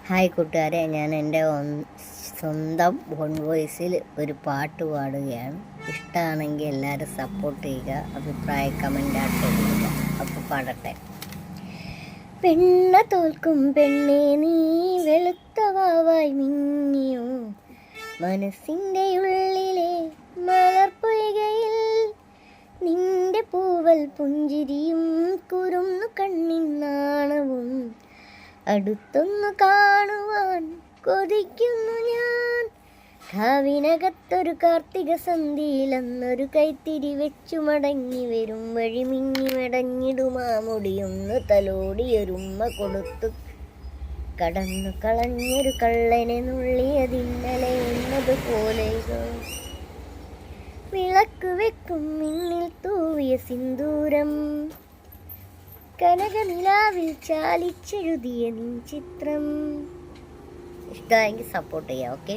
Hi കൂട്ടുകാരെ, ഞാൻ എൻ്റെ സ്വന്തം വോയിസിൽ ഒരു പാട്ട് പാടുകയാണ്. ഇഷ്ടമാണെങ്കിൽ എല്ലാവരും സപ്പോർട്ട് ചെയ്യുക, അഭിപ്രായ കമൻ്റായിട്ട് എഴുതുക. അപ്പോൾ പാടട്ടെ. പെണ്ണ തോൽക്കും പെണ്ണേ നീ വെളുത്ത വാവായി മിന്നിയോ, മനസ്സിൻ്റെ ഉള്ളിലെ മലർപ്പൊയ്കയിൽ നിന്റെ പൂവൽ പുഞ്ചിരിയും കുറുന്നു കണ്ണിൻ നാണവും അടുത്തൊന്നു കാണുവാൻ കൊതിക്കുന്നു ഞാൻ. കാവിനകത്തൊരു കാർത്തിക സന്ധ്യയിലന്നൊരു കൈത്തിരി വെച്ചു മടങ്ങി വരും വഴി മിന്നി മടങ്ങിടുമാ മുടിയൊന്ന് തലോടിയൊരുമ്മ കൊടുത്തു കടന്നു കളഞ്ഞൊരു കള്ളനെ നുള്ളിയതിന്നലെ എന്നതുപോലെ വിളക്ക് വെക്കും മിന്നിൽ തൂവിയ സിന്ദൂരം കനകനിലാവിൽ ചാലിച്ചെഴുതിയ നിൻ ചിത്രം. ഇഷ്ടമായെങ്കിൽ സപ്പോർട്ട് ചെയ്യാം. ഓക്കെ.